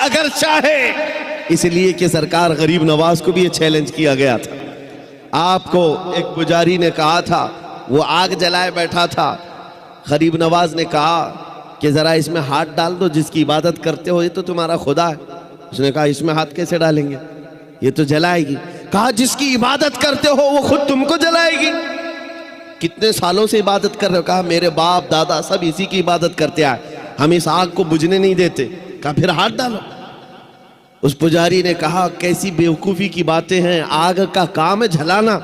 اگر چاہے، اس لیے کہ سرکار غریب نواز کو بھی یہ چیلنج کیا گیا تھا۔ آپ کو ایک پجاری نے کہا تھا، وہ آگ جلائے بیٹھا تھا، غریب نواز نے کہا کہ ذرا اس میں ہاتھ ڈال دو، جس کی عبادت کرتے ہو یہ تو تمہارا خدا ہے۔ اس نے کہا اس میں ہاتھ کیسے ڈالیں گے، یہ تو جلائے گی۔ کہا جس کی عبادت کرتے ہو وہ خود تم کو جلائے گی۔ کتنے سالوں سے عبادت کر رہے ہو؟ کہا میرے باپ دادا سب اسی کی عبادت کرتے آئے، ہم اس آگ کو بجھنے نہیں دیتے۔ کہا پھر ہاتھ ڈالو۔ اس پجاری نے کہا کیسی بیوقوفی کی باتیں ہیں، آگ کا کام ہے جلانا،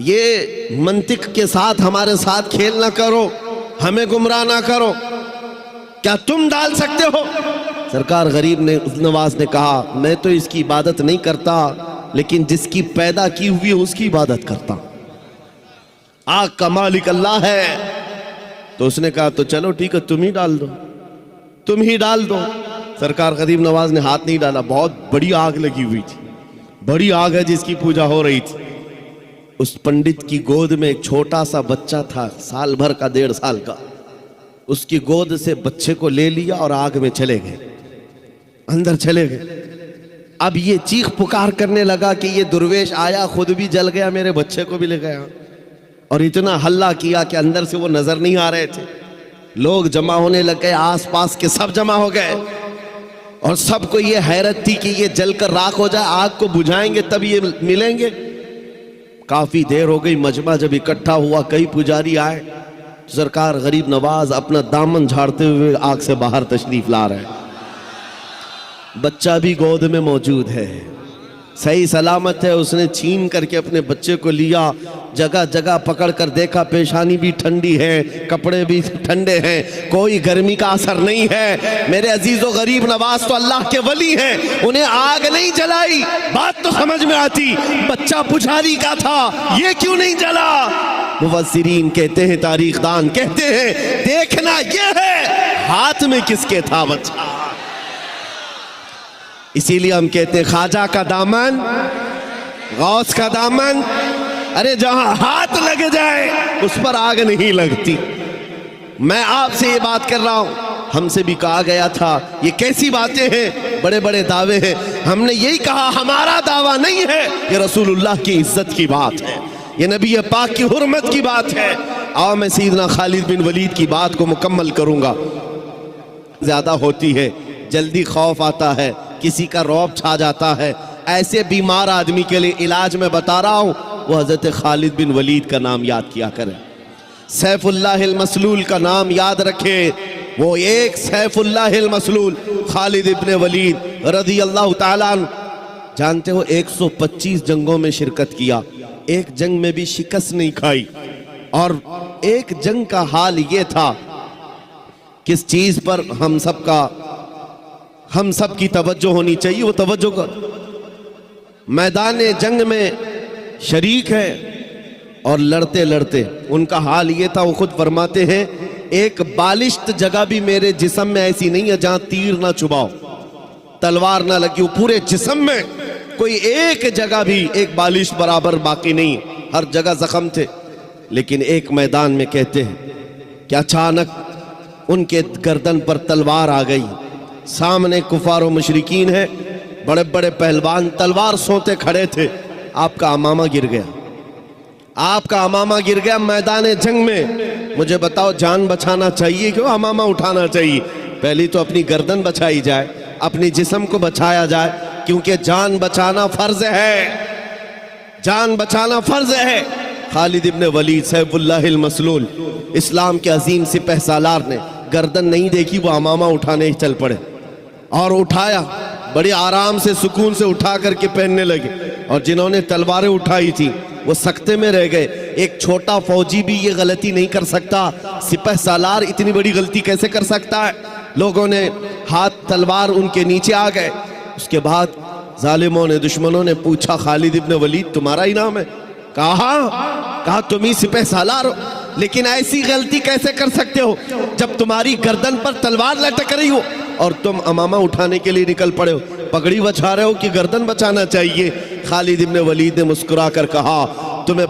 یہ منطق کے ساتھ ہمارے ساتھ کھیل نہ کرو، ہمیں گمراہ نہ کرو، کیا تم ڈال سکتے ہو؟ سرکار غریب نواز نے کہا میں تو اس کی عبادت نہیں کرتا، لیکن جس کی پیدا کی ہوئی ہے اس کی عبادت کرتا ہوں، آگ کا مالک اللہ ہے۔ تو اس نے کہا تو چلو ٹھیک ہے، تم ہی ڈال دو، تم ہی ڈال دو۔ سرکار غریب نواز نے ہاتھ نہیں ڈالا، بہت بڑی آگ لگی ہوئی تھی، بڑی آگ ہے جس کی پوجا ہو رہی تھی۔ اس پنڈت کی گود میں ایک چھوٹا سا بچہ تھا، سال بھر کا، 1.5 سال کا۔ اس کی گود سے بچے کو لے لیا اور آگ میں چلے گئے، اندر چلے گئے۔ اب یہ چیخ پکار کرنے لگا کہ یہ درویش آیا، خود بھی جل گیا، میرے بچے کو بھی لے گیا، اور اتنا ہلہ کیا کہ اندر سے وہ نظر نہیں آ رہے تھے۔ لوگ جمع ہونے لگ گئے، آس پاس کے سب جمع ہو گئے، اور سب کو یہ حیرت تھی کہ یہ جل کر راکھ ہو جائے، آگ کو بجھائیں گے تب یہ ملیں گے۔ کافی دیر ہو گئی، مجمع جب اکٹھا ہوا، کئی پجاری آئے، سرکار غریب نواز اپنا دامن جھاڑتے ہوئے آگ سے باہر تشریف لا رہے ہیں۔ بچہ بھی گود میں موجود ہے، صحیح سلامت ہے۔ اس نے چھین کر کے اپنے بچے کو لیا، جگہ جگہ پکڑ کر دیکھا، پیشانی بھی ٹھنڈی ہے، کپڑے بھی ٹھنڈے ہیں، کوئی گرمی کا اثر نہیں ہے۔ میرے عزیز و غریب نواز تو اللہ کے ولی ہیں، انہیں آگ نہیں جلائی۔ بات تو سمجھ میں آتی، بچہ پجاری کا تھا، یہ کیوں نہیں جلا؟ مفسرین کہتے ہیں، تاریخ دان کہتے ہیں، دیکھنا یہ ہے ہاتھ میں کس کے تھا بچہ۔ اسی لیے ہم کہتے ہیں خواجہ کا دامن، غوث کا دامن، ارے جہاں ہاتھ لگ جائے اس پر آگ نہیں لگتی۔ میں آپ سے یہ بات کر رہا ہوں، ہم سے بھی کہا گیا تھا یہ کیسی باتیں ہیں، بڑے بڑے دعوے ہیں۔ ہم نے یہی کہا ہمارا دعویٰ نہیں ہے، یہ رسول اللہ کی عزت کی بات ہے، یہ نبی پاک کی حرمت کی بات ہے۔ آؤ میں سیدنا خالد بن ولید کی بات کو مکمل کروں گا۔ زیادہ ہوتی ہے، جلدی خوف آتا ہے، کسی کا رعب چھا جاتا ہے، ایسے بیمار آدمی کے لیے علاج میں بتا رہا ہوں، وہ حضرت خالد بن ولید کا نام یاد کیا کریں، سیف اللہ المسلول کا نام یاد رکھے۔ وہ ایک سیف اللہ المسلول خالد ابن ولید رضی اللہ تعالیٰ عنہ، جانتے ہو 125 جنگوں میں شرکت کیا، ایک جنگ میں بھی شکست نہیں کھائی، اور ایک جنگ کا حال یہ تھا، کس چیز پر ہم سب کی توجہ ہونی چاہیے، وہ توجہ کا میدان جنگ میں شریک ہے، اور لڑتے لڑتے ان کا حال یہ تھا، وہ خود فرماتے ہیں ایک بالشت جگہ بھی میرے جسم میں ایسی نہیں ہے جہاں تیر نہ چباؤ، تلوار نہ لگی ہو، پورے جسم میں کوئی ایک جگہ بھی ایک بالشت برابر باقی نہیں، ہر جگہ زخم تھے۔ لیکن ایک میدان میں کہتے ہیں کہ اچانک ان کے گردن پر تلوار آ گئی، سامنے کفار و مشرکین ہیں، بڑے بڑے پہلوان تلوار سوتے کھڑے تھے، آپ کا امامہ گر گیا، آپ کا امامہ گر گیا میدان جنگ میں۔ مجھے بتاؤ جان بچانا چاہیے کہ امامہ اٹھانا چاہیے؟ پہلی تو اپنی گردن بچائی جائے، اپنی جسم کو بچایا جائے، کیونکہ جان بچانا فرض ہے، جان بچانا فرض ہے۔ خالد ابن ولید سیف اللہ المسلول، اسلام کے عظیم سپہ سالار نے گردن نہیں دیکھی، وہ امامہ اٹھانے ہی چل پڑے، اور اٹھایا، بڑی آرام سے سکون سے اٹھا کر کے پہننے لگے، اور جنہوں نے تلواریں اٹھائی تھی وہ سکتے میں رہ گئے۔ ایک چھوٹا فوجی بھی یہ غلطی نہیں کر سکتا، سپہ سالار اتنی بڑی غلطی کیسے کر سکتا ہے؟ لوگوں نے ہاتھ تلوار ان کے نیچے آ گئے۔ اس کے بعد ظالموں نے، دشمنوں نے پوچھا خالد ابن ولید تمہارا ہی نام ہے؟ کہا تم ہی سپہ سالار ہو، لیکن ایسی غلطی کیسے کر سکتے ہو جب تمہاری گردن پر تلوار لٹک رہی ہو اور تم امامہ اٹھانے کے لیے نکل پڑے ہو، پگڑی بچا رہے ہو کہ گردن بچانا چاہیے؟ خالد ابن ولید نے مسکرا کر کہا تمہیں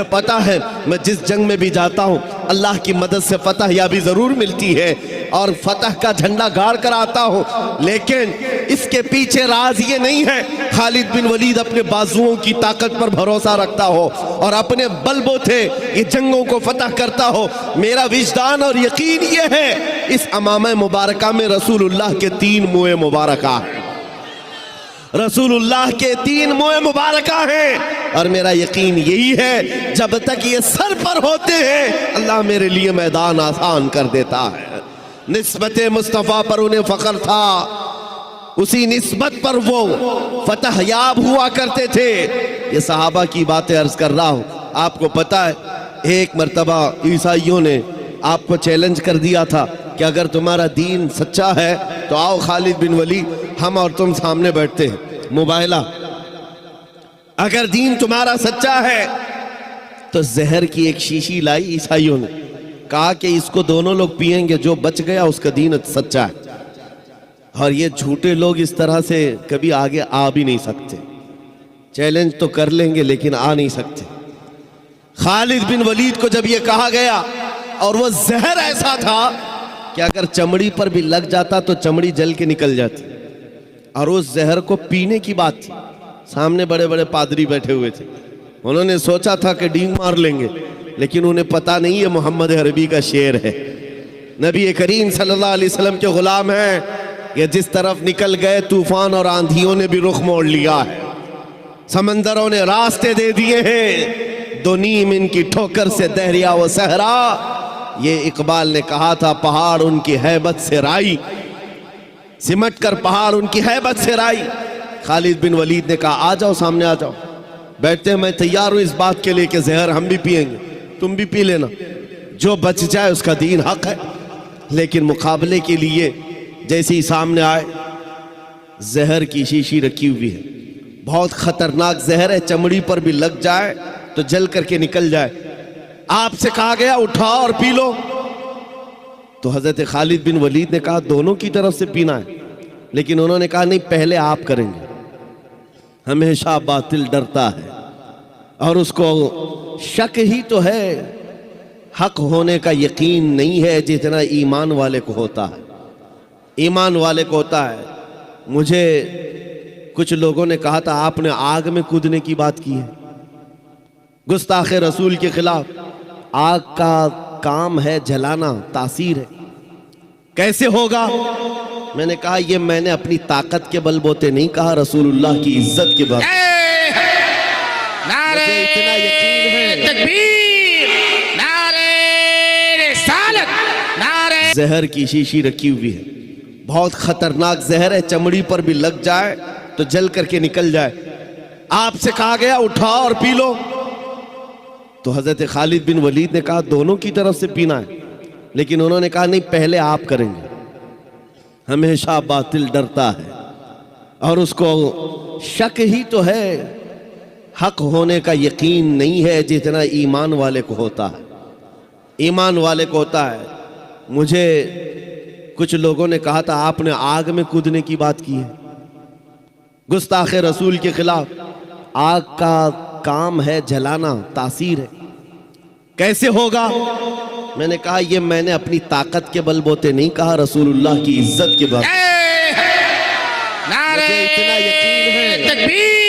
پتہ ہے میں جس جنگ میں بھی جاتا ہوں اللہ کی مدد سے فتح یابی ضرور ملتی ہے، اور فتح کا جھنڈا گاڑ کر آتا ہوں، لیکن اس کے پیچھے راز یہ نہیں ہے خالد بن ولید اپنے بازوؤں کی طاقت پر بھروسہ رکھتا ہو اور اپنے بل بوتے یہ جنگوں کو فتح کرتا ہو۔ میرا وجدان اور یقین یہ ہے اس امامہ مبارکہ میں رسول اللہ کے 3 موئے مبارکہ ہیں، رسول اللہ کے 3 موئے مبارکہ ہیں، اور میرا یقین یہی ہے جب تک یہ سر پر ہوتے ہیں اللہ میرے لیے میدان آسان کر دیتا ہے۔ نسبت مصطفیٰ پر انہیں فخر تھا، اسی نسبت پر وہ فتح یاب ہوا کرتے تھے۔ یہ صحابہ کی باتیں عرض کر رہا ہوں۔ آپ کو پتہ ہے ایک مرتبہ عیسائیوں نے آپ کو چیلنج کر دیا تھا کہ اگر تمہارا دین سچا ہے تو آؤ خالد بن ولید، ہم اور تم سامنے بیٹھتے ہیں، مباہلہ۔ اگر دین تمہارا سچا ہے تو زہر کی ایک شیشی لائی عیسائیوں نے، کہا کہ اس کو دونوں لوگ پئیں گے، جو بچ گیا اس کا دین سچا ہے۔ اور یہ جھوٹے لوگ اس طرح سے کبھی آگے آ بھی نہیں سکتے، چیلنج تو کر لیں گے لیکن آ نہیں سکتے۔ خالد بن ولید کو جب یہ کہا گیا، اور وہ زہر ایسا تھا کہ اگر چمڑی پر بھی لگ جاتا تو چمڑی جل کے نکل جاتی، اور اس زہر کو پینے کی بات تھی۔ سامنے بڑے بڑے پادری بیٹھے ہوئے تھے، انہوں نے سوچا تھا کہ ڈینگ مار لیں گے، لیکن انہیں پتا نہیں یہ محمد عربی کا شعر ہے، نبی کریم صلی اللہ علیہ وسلم کے غلام ہیں۔ یہ جس طرف نکل گئے طوفان اور آندھیوں نے بھی رخ موڑ لیا ہے، سمندروں نے راستے دے دیے ہیں، 2 نیم ان کی ٹھوکر سے دریا و صحرا۔ یہ اقبال نے کہا تھا پہاڑ ان کی ہیبت سے رائی، سمٹ کر پہاڑ ان کی ہیبت سے رائی۔ خالد بن ولید نے کہا آ جاؤ، سامنے آ جاؤ، بیٹھتے ہیں، میں تیار ہوں اس بات کے لیے کہ زہر ہم بھی پئیں گے، تم بھی پی لینا، جو بچ جائے اس کا دین حق ہے۔ لیکن مقابلے کے لیے جیسے ہی سامنے آئے، زہر کی شیشی رکھی ہوئی ہے، بہت خطرناک زہر ہے، چمڑی پر بھی لگ جائے تو جل کر کے نکل جائے۔ آپ سے کہا گیا اٹھاؤ اور پی لو، تو حضرت خالد بن ولید نے کہا دونوں کی طرف سے پینا ہے، لیکن انہوں نے کہا نہیں، پہلے آپ کریں گے۔ ہمیشہ باطل ڈرتا ہے اور اس کو شک ہی تو ہے، حق ہونے کا یقین نہیں ہے جتنا ایمان والے کو ہوتا ہے، ایمان والے کو ہوتا ہے۔ مجھے کچھ لوگوں نے کہا تھا آپ نے آگ میں کودنے کی بات کی ہے، گستاخ رسول کے خلاف۔ آگ کا کام ہے جلانا، تاثیر ہے، کیسے ہوگا؟ میں نے کہا یہ میں نے اپنی طاقت کے بل بوتے نہیں کہا، رسول اللہ کی عزت کے بل، مجھے اتنا یقین ہے۔ تکبیر، نعرہ رسالت، نعرہ۔ زہر کی شیشی رکھی ہوئی ہے، بہت خطرناک زہر ہے، چمڑی پر بھی لگ جائے تو جل کر کے نکل جائے۔ آپ سے کہا گیا اٹھاؤ اور پی لو، تو حضرت خالد بن ولید نے کہا دونوں کی طرف سے پینا ہے، لیکن انہوں نے کہا نہیں، پہلے آپ کریں گے۔ ہمیشہ باطل ڈرتا ہے اور اس کو شک ہی تو ہے، حق ہونے کا یقین نہیں ہے جتنا ایمان والے کو ہوتا ہے، ایمان والے کو ہوتا ہے۔ مجھے کچھ لوگوں نے کہا تھا آپ نے آگ میں کودنے کی بات کی ہے، گستاخ رسول کے خلاف۔ آگ کا کام ہے جلانا، تاثیر ہے، کیسے ہوگا؟ میں نے کہا یہ میں نے اپنی طاقت کے بل بوتے نہیں کہا، رسول اللہ کی عزت کے بل، نعرہ مجھے اتنا یقین ہے۔ تکبیر۔